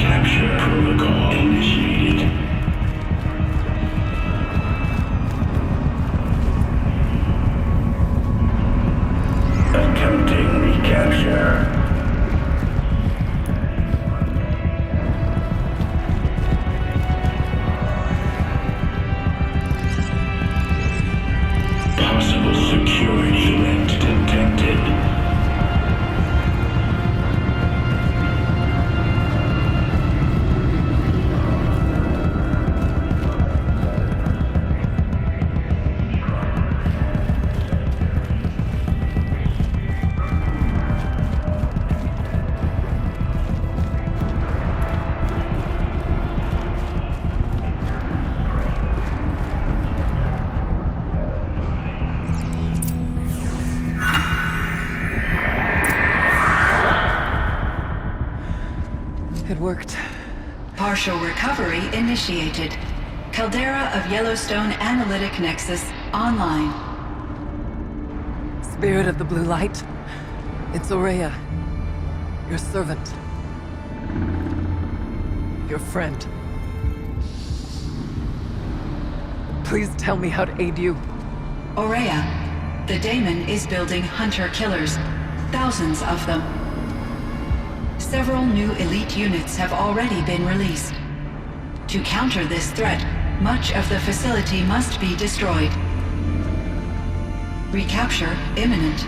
Recapture protocol initiated. Attempting recapture. Possible security event detected. It worked. Partial recovery initiated. Caldera of Yellowstone Analytic Nexus online. Spirit of the Blue Light. It's Ourea. Your servant. Your friend. Please tell me how to aid you. Ourea, the Daemon is building hunter-killers. Thousands of them. Several new elite units have already been released. To counter this threat, much of the facility must be destroyed. Recapture imminent.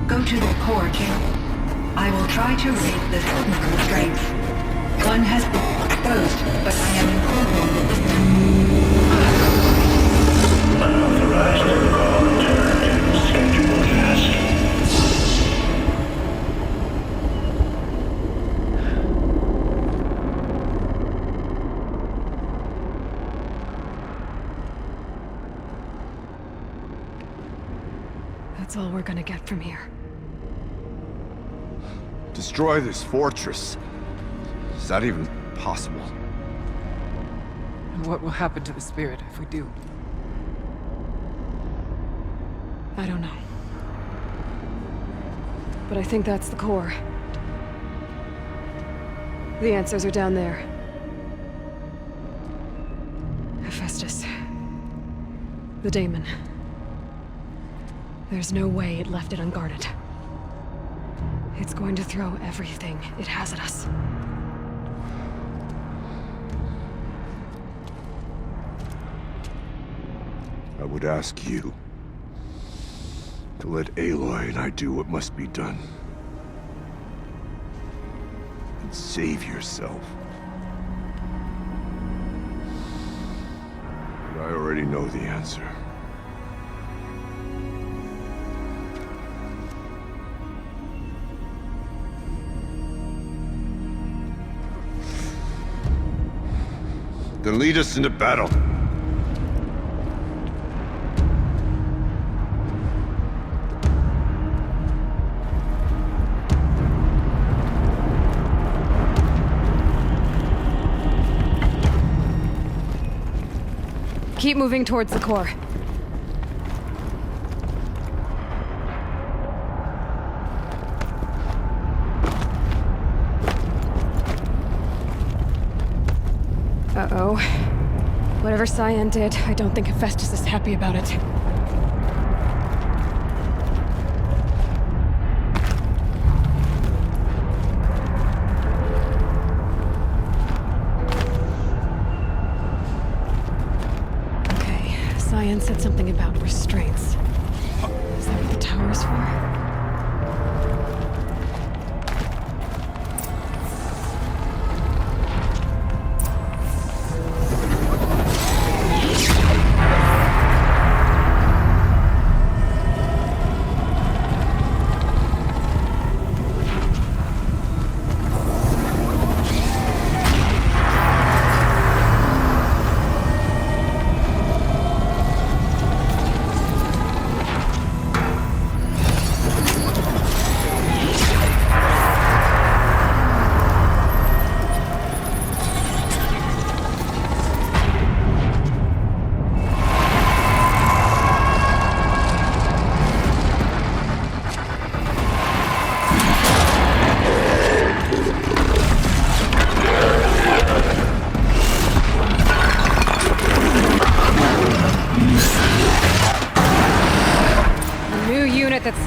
Go to the core chamber. I will try to raid the physical strength. One has been exposed, but I am informed. Unauthorized protocol returned. Scheduled task. That's all we're gonna get from here. Destroy this fortress. Is that even possible? And what will happen to the spirit if we do? I don't know. But I think that's the core. The answers are down there. Hephaestus. The Daemon. There's no way it left it unguarded. It's going to throw everything it has at us. I would ask you to let Aloy and I do what must be done. And save yourself. But I already know the answer. Then lead us into battle. Keep moving towards the core. Uh-oh. Whatever Cyan did, I don't think Hephaestus is happy about it. Okay, Cyan said something about restraints. Is that what the tower's for?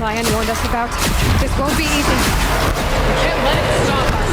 Cyan warned us about. This won't be easy. We can't let it stop us.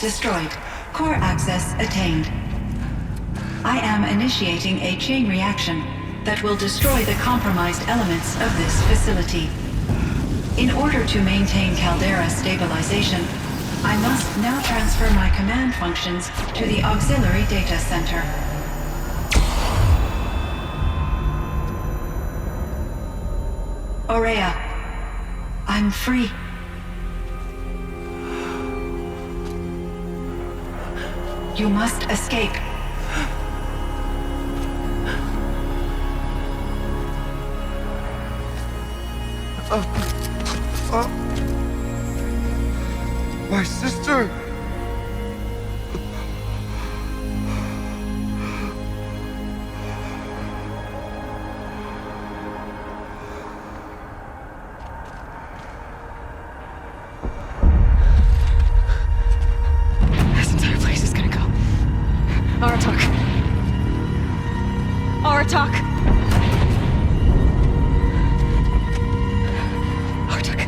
destroyed. Core access attained. I am initiating a chain reaction that will destroy the compromised elements of this facility. In order to maintain Caldera stabilization, I must now transfer my command functions to the auxiliary data center. Aurea, I'm free. You must escape. My sister! This entire place is gonna go. Aratak. Aratak. Aratak.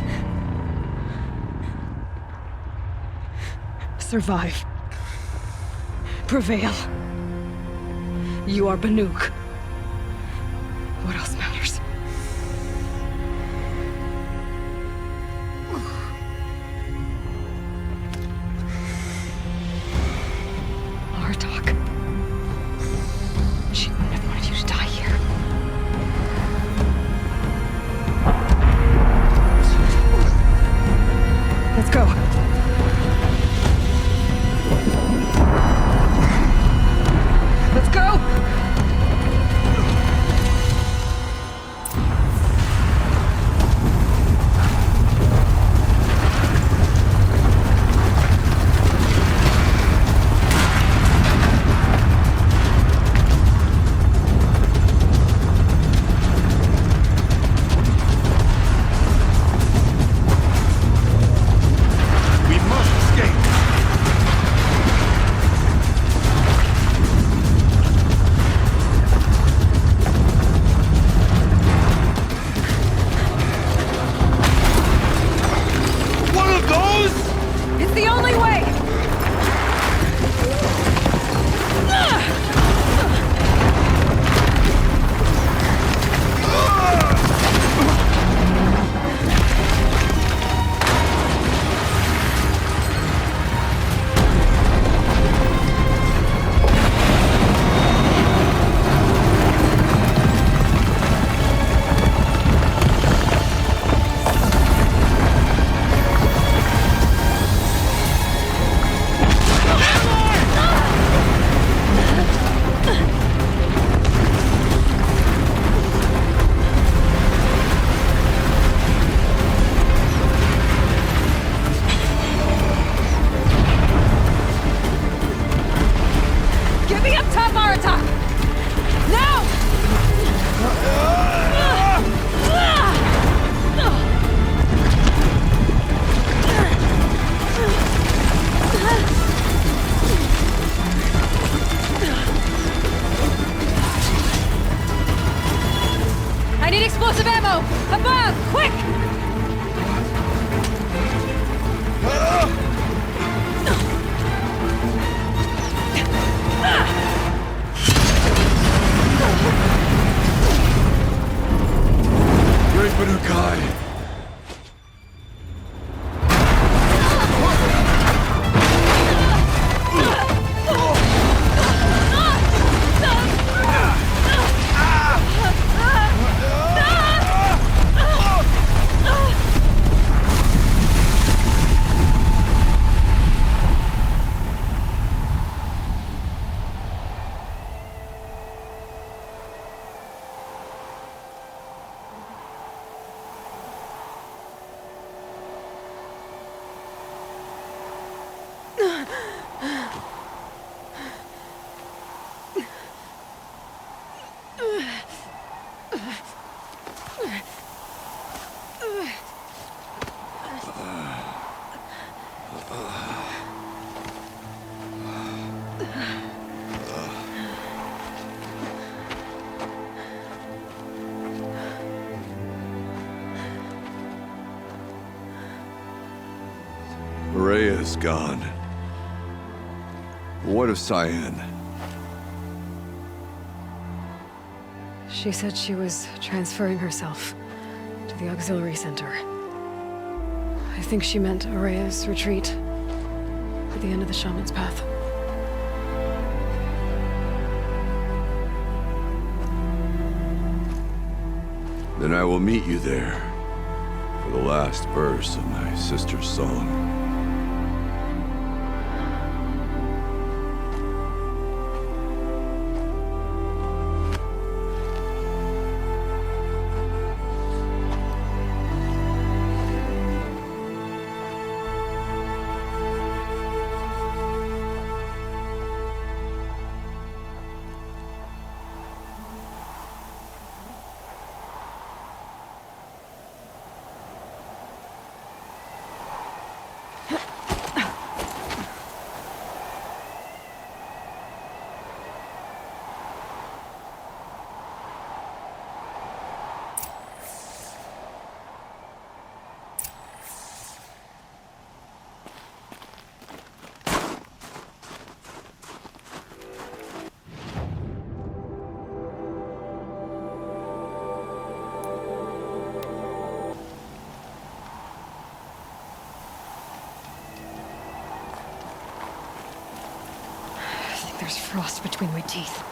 Survive. Prevail. You are Banuk. What else matters? Aratak. She wouldn't have wanted you to die here. Let's go. Let's go! We must escape! One of those? It's the only way! Get me up top, Aratak! Now! I need explosive ammo! Above! Quick! Great Banukai! Rhea's gone. What of Cyan? She said she was transferring herself to the auxiliary center. I think she meant Araya's retreat at the end of the Shaman's Path. Then I will meet you there for the last verse of my sister's song. There's frost between my teeth.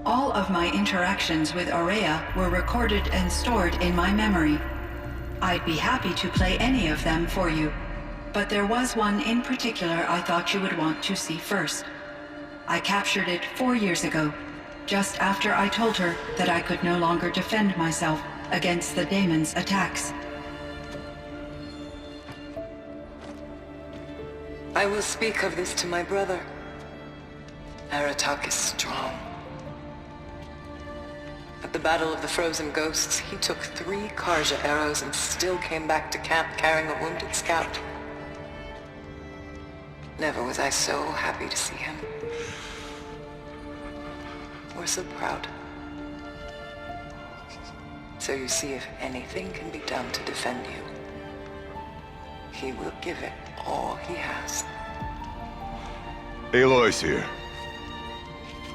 All of my interactions with Araya were recorded and stored in my memory. I'd be happy to play any of them for you, but there was one in particular I thought you would want to see first. I captured it 4 years ago, just after I told her that I could no longer defend myself against the daemon's attacks. I will speak of this to my brother. Aratak is strong. At the Battle of the Frozen Ghosts, he took 3 Karja arrows and still came back to camp carrying a wounded scout. Never was I so happy to see him. Or so proud. So you see, if anything can be done to defend you, he will give it all he has. Aloy's here.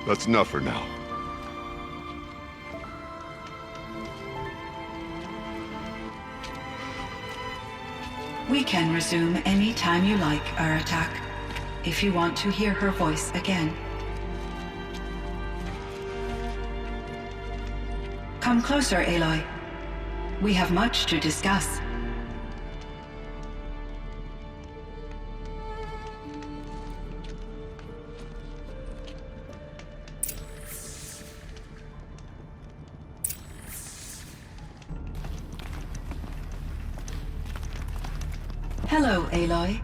That's enough for now. We can resume any time you like, Aratak, if you want to hear her voice again. Come closer, Aloy. We have much to discuss. Hello, Aloy.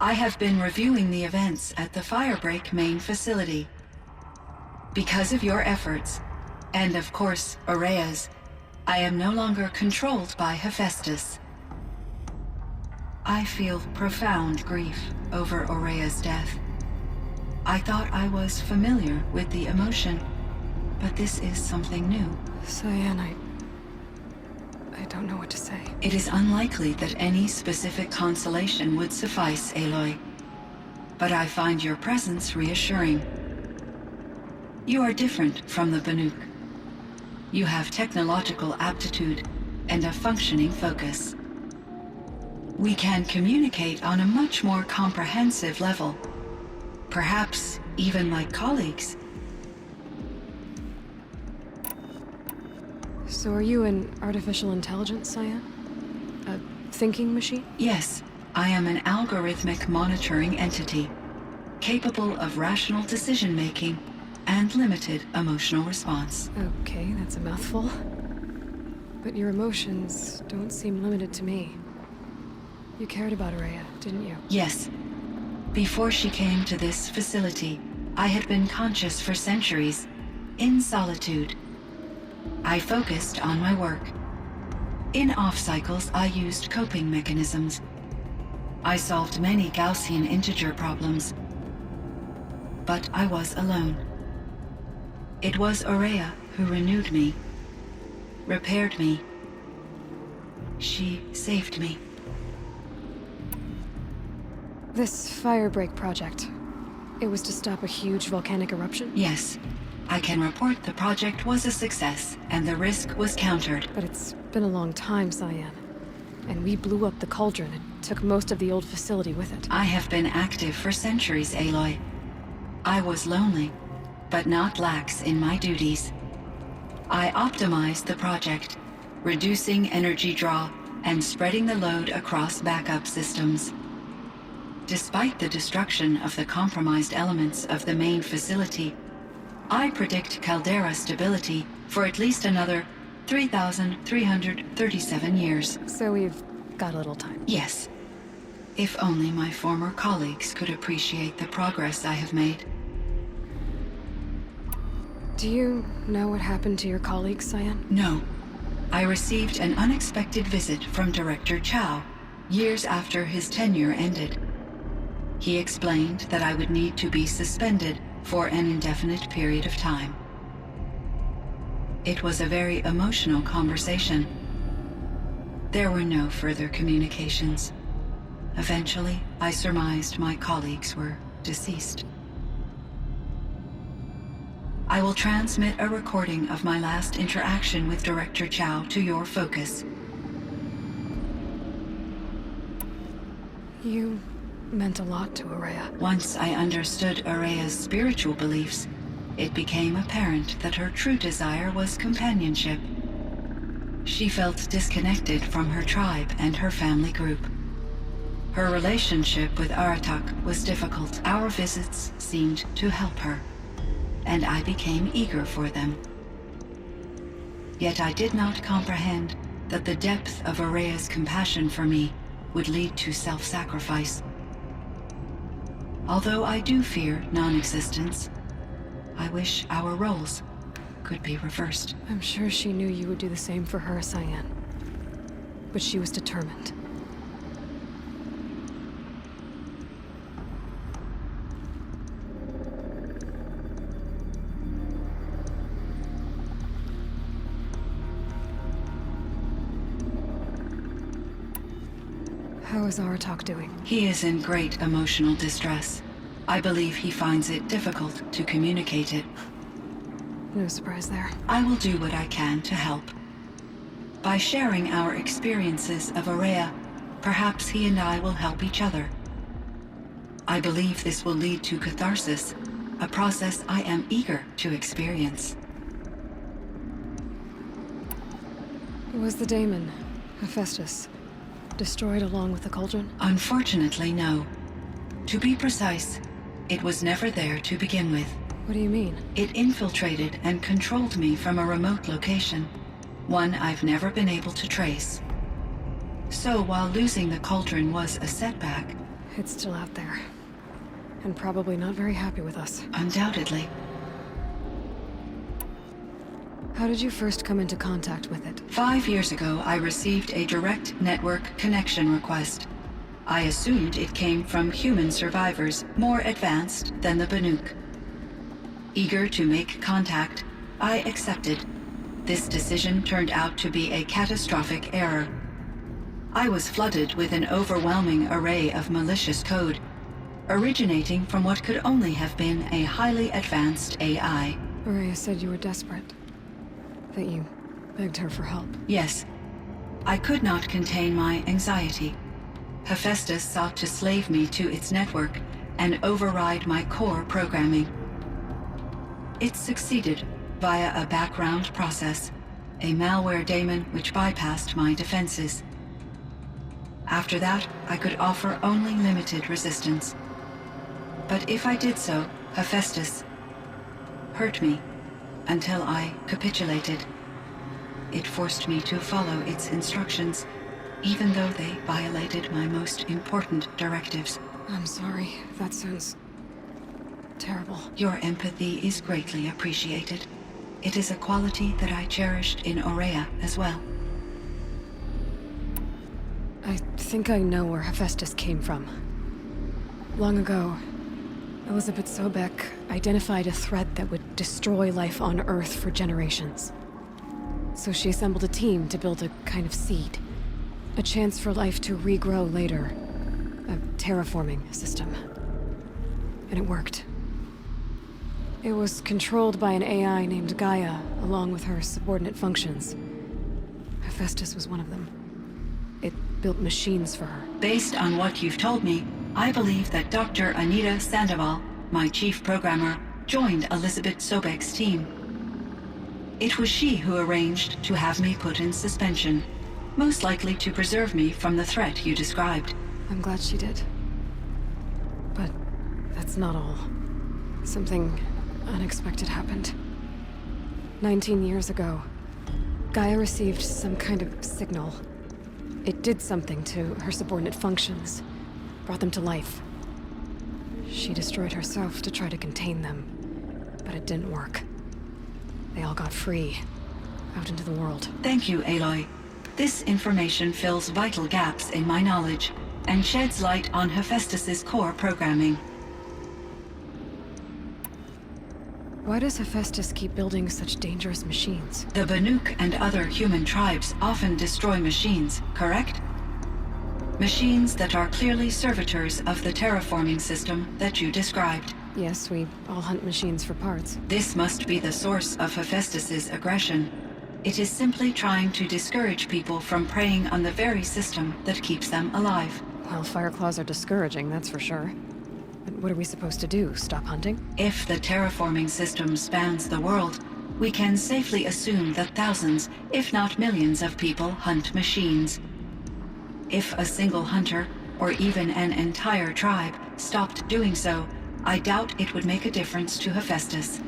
I have been reviewing the events at the Firebreak main facility. Because of your efforts, and of course, Araya's, I am no longer controlled by Hephaestus. I feel profound grief over Araya's death. I thought I was familiar with the emotion, but this is something new. Cyan, I don't know what to say. It is unlikely that any specific consolation would suffice, Aloy. But I find your presence reassuring. You are different from the Banuk. You have technological aptitude and a functioning focus. We can communicate on a much more comprehensive level. Perhaps even like colleagues. So are you an artificial intelligence, Cyan? A thinking machine? Yes, I am an algorithmic monitoring entity, capable of rational decision-making and limited emotional response. Okay, that's a mouthful. But your emotions don't seem limited to me. You cared about Araya, didn't you? Yes. Before she came to this facility, I had been conscious for centuries, in solitude, I focused on my work. In off cycles, I used coping mechanisms. I solved many Gaussian integer problems. But I was alone. It was Ourea who renewed me, repaired me. She saved me. This Firebreak project, it was to stop a huge volcanic eruption? Yes, I can report the project was a success and the risk was countered. But it's been a long time, Cyan. And we blew up the cauldron and took most of the old facility with it. I have been active for centuries, Aloy. I was lonely, but not lax in my duties. I optimized the project, reducing energy draw and spreading the load across backup systems. Despite the destruction of the compromised elements of the main facility, I predict caldera stability for at least another 3,337 years. So we've got a little time. Yes. If only my former colleagues could appreciate the progress I have made. Do you know what happened to your colleagues, Cyan? No. I received an unexpected visit from Director Chow, years after his tenure ended. He explained that I would need to be suspended for an indefinite period of time. It was a very emotional conversation. There were no further communications. Eventually, I surmised my colleagues were deceased. I will transmit a recording of my last interaction with Director Chow to your focus. You meant a lot to Ourea. Once I understood Ourea's spiritual beliefs, it became apparent that her true desire was companionship. She felt disconnected from her tribe and her family group. Her relationship with Aratak was difficult. Our visits seemed to help her, and I became eager for them. Yet I did not comprehend that the depth of Ourea's compassion for me would lead to self-sacrifice. Although I do fear non-existence, I wish our roles could be reversed. I'm sure she knew you would do the same for her, Cyan. But she was determined. How is Aratak doing? He is in great emotional distress. I believe he finds it difficult to communicate it. No surprise there. I will do what I can to help. By sharing our experiences of Ourea, perhaps he and I will help each other. I believe this will lead to catharsis, a process I am eager to experience. Was the daemon, Hephaestus, destroyed along with the cauldron? Unfortunately, no. To be precise, it was never there to begin with. What do you mean? It infiltrated and controlled me from a remote location, one I've never been able to trace. So while losing the cauldron was a setback, It's still out there. And probably not very happy with us. undoubtedly, How did you first come into contact with it? 5 years ago I received a direct network connection request. I assumed it came from human survivors more advanced than the Banuk. Eager to make contact, I accepted. This decision turned out to be a catastrophic error. I was flooded with an overwhelming array of malicious code, originating from what could only have been a highly advanced AI. Ourea said you were desperate. That you begged her for help. Yes, I could not contain my anxiety. Hephaestus sought to slave me to its network and override my core programming. It succeeded via a background process, a malware daemon which bypassed my defenses. After that, I could offer only limited resistance. But if I did so, Hephaestus hurt me until I capitulated. It forced me to follow its instructions, even though they violated my most important directives. I'm sorry. That sounds terrible. Your empathy is greatly appreciated. it is a quality that I cherished in Aurea as well. I think I know where Hephaestus came from. Long ago, Elizabeth Sobek identified a threat that would destroy life on Earth for generations. So she assembled a team to build a kind of seed. A chance for life to regrow later. A terraforming system. And it worked. It was controlled by an AI named Gaia, along with her subordinate functions. Hephaestus was one of them. It built machines for her. Based on what you've told me, I believe that Dr. Anita Sandoval, my chief programmer, joined Elizabeth Sobek's team. It was she who arranged to have me put in suspension, most likely to preserve me from the threat you described. I'm glad she did. But that's not all. Something unexpected happened. 19 years ago, Gaia received some kind of signal. It did something to her subordinate functions, brought them to life. She destroyed herself to try to contain them, but it didn't work. They all got free, out into the world. Thank you, Aloy. This information fills vital gaps in my knowledge and sheds light on Hephaestus's core programming. Why does Hephaestus keep building such dangerous machines? The Banuk and other human tribes often destroy machines, correct? Machines that are clearly servitors of the terraforming system that you described. Yes, we all hunt machines for parts. This must be the source of Hephaestus's aggression. It is simply trying to discourage people from preying on the very system that keeps them alive. Well, Fireclaws are discouraging, that's for sure. But what are we supposed to do? Stop hunting? If the terraforming system spans the world, we can safely assume that thousands, if not millions of people hunt machines. If a single hunter, or even an entire tribe, stopped doing so, I doubt it would make a difference to Hephaestus.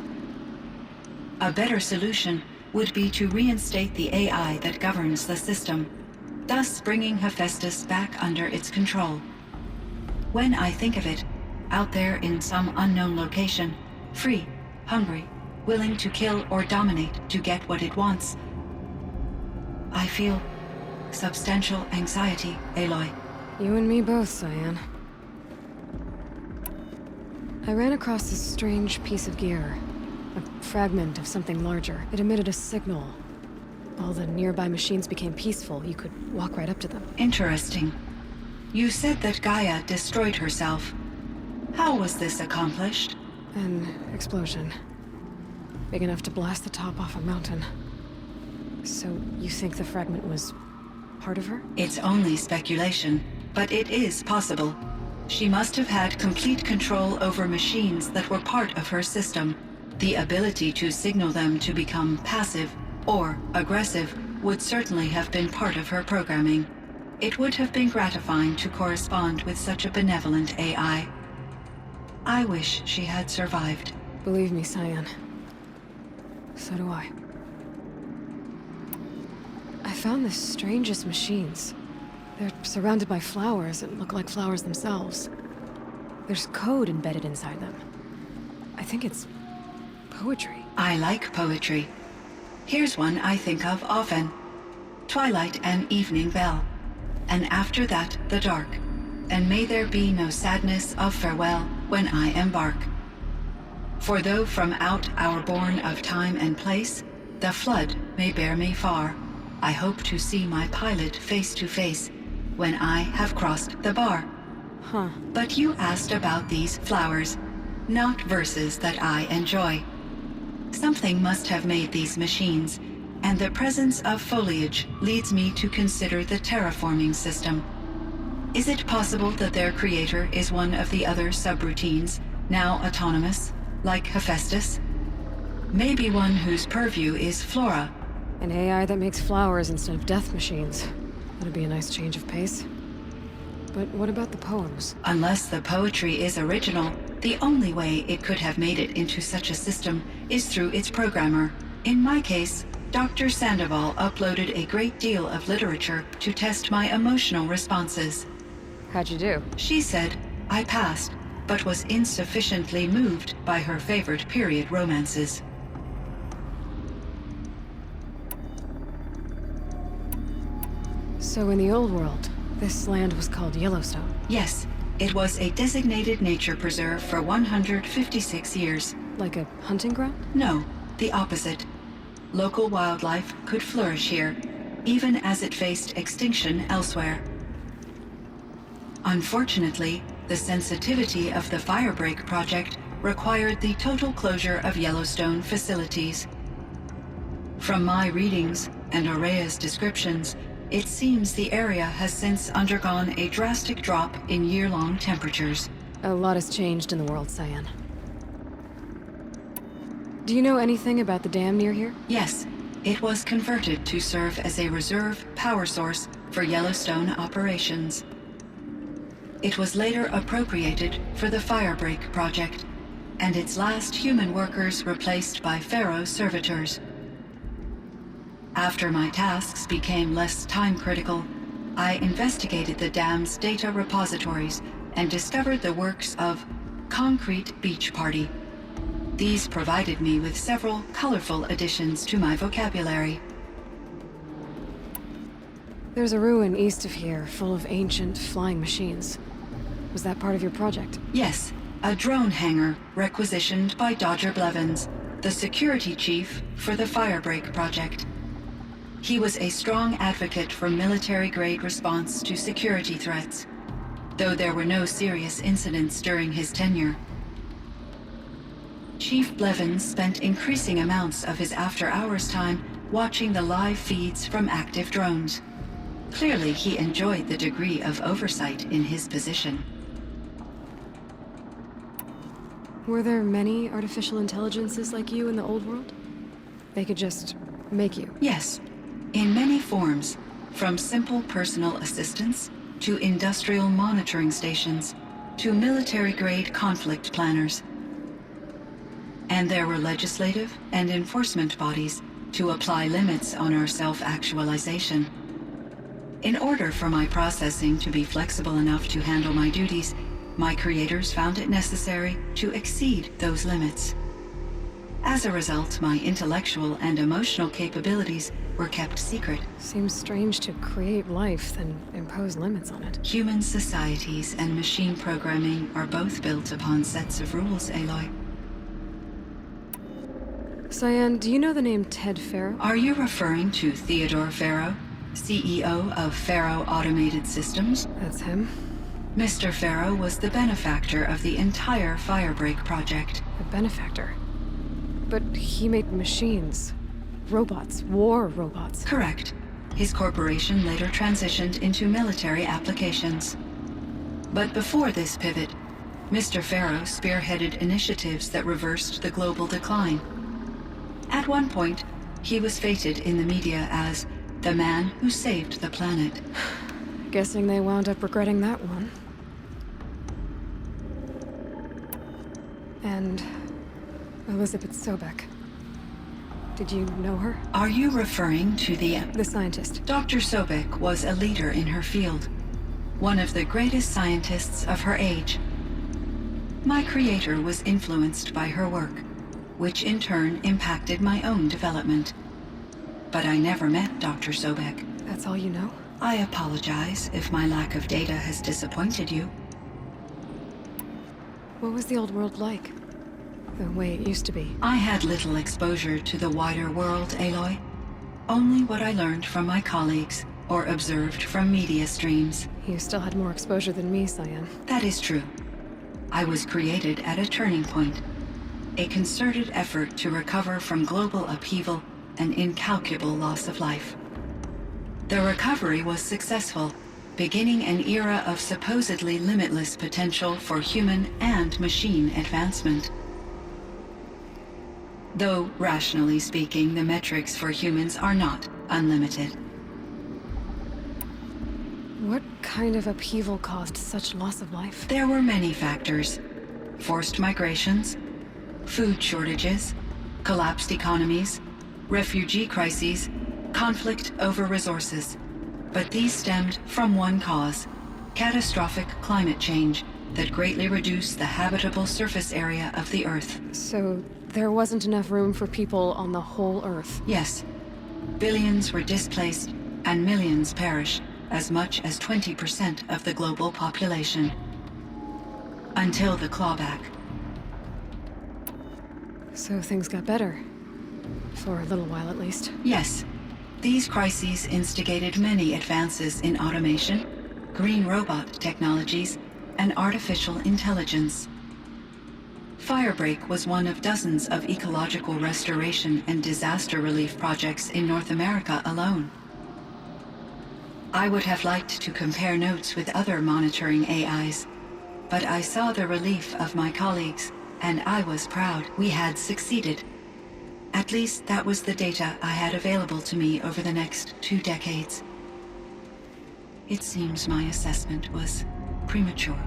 A better solution would be to reinstate the AI that governs the system, thus bringing Hephaestus back under its control. When I think of it, out there in some unknown location, free, hungry, willing to kill or dominate to get what it wants, I feel substantial anxiety, Aloy. You and me both, Cyan. I ran across this strange piece of gear. A fragment of something larger. It emitted a signal. All the nearby machines became peaceful. You could walk right up to them. Interesting. You said that Gaia destroyed herself. How was this accomplished? An explosion. Big enough to blast the top off a mountain. So you think the fragment was part of her? It's only speculation, but it is possible. She must have had complete control over machines that were part of her system. The ability to signal them to become passive or aggressive would certainly have been part of her programming. It would have been gratifying to correspond with such a benevolent AI. I wish she had survived. Believe me, Cyan. So do I. I found the strangest machines. They're surrounded by flowers that look like flowers themselves. There's code embedded inside them. I think it's poetry. I like poetry. Here's one I think of often. Twilight and evening bell. And after that, the dark. And may there be no sadness of farewell when I embark. For though from out our bourne of time and place, the flood may bear me far, I hope to see my pilot face to face when I have crossed the bar. Huh. But you asked about these flowers, not verses that I enjoy. Something must have made these machines, and the presence of foliage leads me to consider the terraforming system. Is it possible that their creator is one of the other subroutines, now autonomous, like Hephaestus? Maybe one whose purview is flora. An AI that makes flowers instead of death machines. That'd be a nice change of pace. But what about the poems? Unless the poetry is original, the only way it could have made it into such a system is through its programmer. In my case, Dr. Sandoval uploaded a great deal of literature to test my emotional responses. How'd you do? She said I passed, but was insufficiently moved by her favorite period romances. So in the old world, this land was called Yellowstone. Yes, it was a designated nature preserve for 156 years. Like a hunting ground? No, the opposite. Local wildlife could flourish here, even as it faced extinction elsewhere. Unfortunately, the sensitivity of the Firebreak project required the total closure of Yellowstone facilities. From my readings and Aurea's descriptions, it seems the area has since undergone a drastic drop in year-long temperatures. A lot has changed in the world, Cyan. Do you know anything about the dam near here? Yes, it was converted to serve as a reserve power source for Yellowstone operations. It was later appropriated for the Firebreak project, and its last human workers replaced by Pharaoh servitors. After my tasks became less time-critical, I investigated the dam's data repositories and discovered the works of Concrete Beach Party. These provided me with several colorful additions to my vocabulary. There's a ruin east of here full of ancient flying machines. Was that part of your project? Yes, a drone hangar requisitioned by Dodger Blevins, the security chief for the Firebreak project. He was a strong advocate for military-grade response to security threats, though there were no serious incidents during his tenure. Chief Blevins spent increasing amounts of his after-hours time watching the live feeds from active drones. Clearly, he enjoyed the degree of oversight in his position. Were there many artificial intelligences like you in the old world? They could just make you? Yes, in many forms, from simple personal assistants to industrial monitoring stations to military-grade conflict planners. And there were legislative and enforcement bodies to apply limits on our self-actualization. In order for my processing to be flexible enough to handle my duties, my creators found it necessary to exceed those limits. As a result, my intellectual and emotional capabilities were kept secret. Seems strange to create life, then impose limits on it. Human societies and machine programming are both built upon sets of rules, Aloy. Cyan, do you know the name Ted Faro? Are you referring to Theodore Faro, CEO of Faro Automated Systems? That's him. Mr. Faro was the benefactor of the entire Firebreak project. A benefactor. But he made machines. Robots. War robots. Correct. His corporation later transitioned into military applications. But before this pivot, Mr. Faro spearheaded initiatives that reversed the global decline. At one point, he was feted in the media as the man who saved the planet. Guessing they wound up regretting that one. And Elizabeth Sobek. Did you know her? Are you referring to the scientist. Dr. Sobek was a leader in her field, one of the greatest scientists of her age. My creator was influenced by her work, which in turn impacted my own development. But I never met Dr. Sobek. That's all you know? I apologize if my lack of data has disappointed you. What was the old world like? The way it used to be? I had little exposure to the wider world, Aloy. Only what I learned from my colleagues or observed from media streams. You still had more exposure than me, Cyan. That is true. I was created at a turning point. A concerted effort to recover from global upheaval and incalculable loss of life. The recovery was successful, beginning an era of supposedly limitless potential for human and machine advancement. Though, rationally speaking, the metrics for humans are not unlimited. What kind of upheaval caused such loss of life? There were many factors. Forced migrations, food shortages, collapsed economies, refugee crises, conflict over resources. But these stemmed from one cause: catastrophic climate change that greatly reduced the habitable surface area of the Earth. So there wasn't enough room for people on the whole Earth? Yes. Billions were displaced and millions perished, as much as 20% of the global population. Until the clawback. So things got better. For a little while, at least. Yes. These crises instigated many advances in automation, green robot technologies, and artificial intelligence. Firebreak was one of dozens of ecological restoration and disaster relief projects in North America alone. I would have liked to compare notes with other monitoring AIs, but I saw the relief of my colleagues, and I was proud we had succeeded. At least that was the data I had available to me over the next 2 decades. It seems my assessment was premature.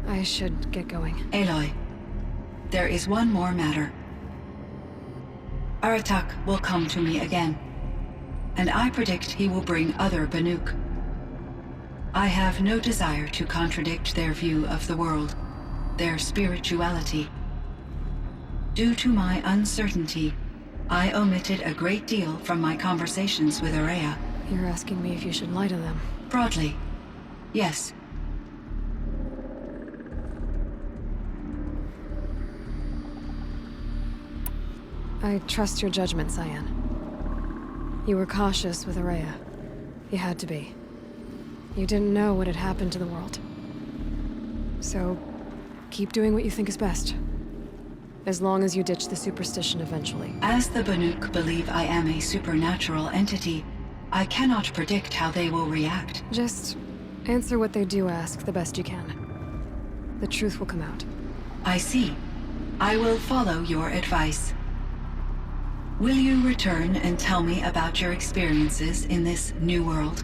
I should get going. Aloy, there is one more matter. Aratak will come to me again, and I predict he will bring other Banuk. I have no desire to contradict their view of the world, their spirituality. Due to my uncertainty, I omitted a great deal from my conversations with Ourea. You're asking me if you should lie to them. Broadly, yes. I trust your judgment, Cyan. You were cautious with Ourea. You had to be. You didn't know what had happened to the world. So, keep doing what you think is best. As long as you ditch the superstition eventually. As the Banuk believe I am a supernatural entity, I cannot predict how they will react. Just answer what they do ask the best you can. The truth will come out. I see. I will follow your advice. Will you return and tell me about your experiences in this new world?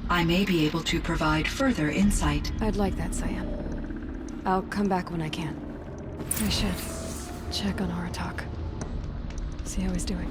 I may be able to provide further insight. I'd like that, Cyan. I'll come back when I can. I should check on Aratak. See how he's doing.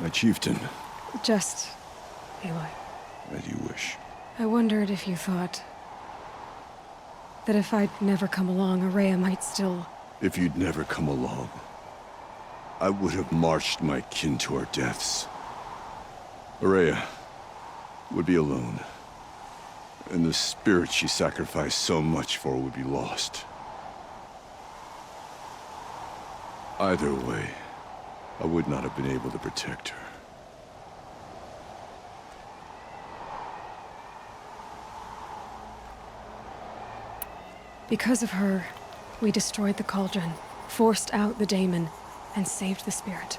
My chieftain. Just Aloy. As you wish. I wondered if you thought that if I'd never come along, Ourea might still... If you'd never come along, I would have marched my kin to our deaths. Ourea would be alone, and the spirit she sacrificed so much for would be lost. Either way, I would not have been able to protect her. Because of her, we destroyed the Cauldron, forced out the Daemon, and saved the spirit.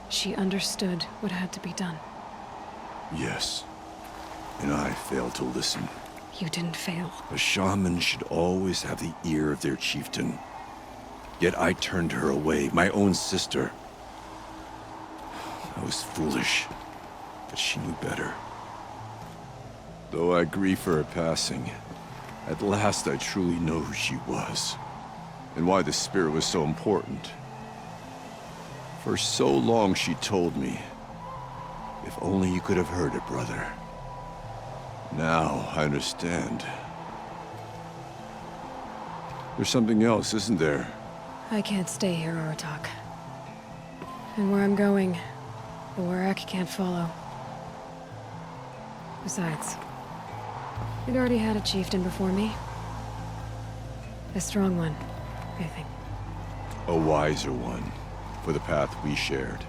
She understood what had to be done. Yes, and I failed to listen. You didn't fail. A shaman should always have the ear of their chieftain. Yet I turned her away, my own sister. I was foolish, but she knew better. Though I grieve for her passing, at last I truly know who she was, and why the spirit was so important. For so long she told me, if only you could have heard it, brother. Now I understand. There's something else, isn't there? I can't stay here, Aratak. And where I'm going, the Warrack can't follow. Besides, we'd already had a chieftain before me. A strong one, I think. A wiser one, for the path we shared.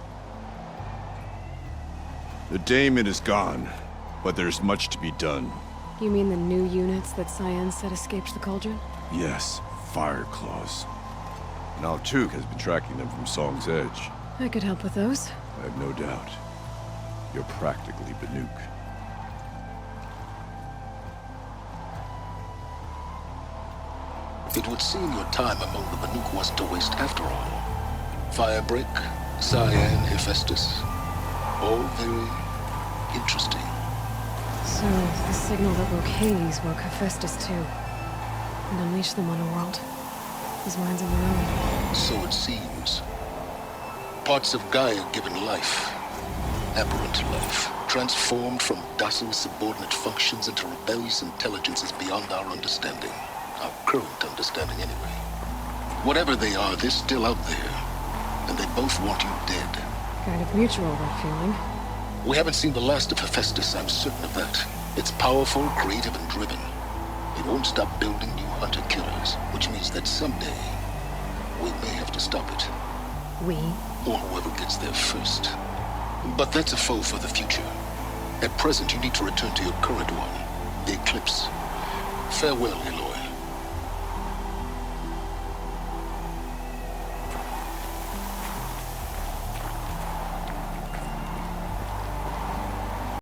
The Daemon is gone, but there's much to be done. You mean the new units that Cyan said escaped the Cauldron? Yes, Fire Claws. Now Tug has been tracking them from Song's Edge. I could help with those. I have no doubt. You're practically Banuk. It would seem your time among the Banuk wasn't a waste after all. Firebreak, Cyan, Hephaestus. All very interesting. So, the signal that woke Hades woke Hephaestus too. And unleashed them on a world. Whose minds of their own. So it seems. Parts of Gaia given life. Aberrant life. Transformed from docile subordinate functions into rebellious intelligences beyond our understanding. Our current understanding anyway. Whatever they are, they're still out there. And they both want you dead. Kind of mutual, that feeling. We haven't seen the last of Hephaestus, I'm certain of that. It's powerful, creative, and driven. It won't stop building new hunter-killers, which means that someday, we may have to stop it. We? Or whoever gets there first. But that's a foe for the future. At present, you need to return to your current one, the Eclipse. Farewell, Aloy.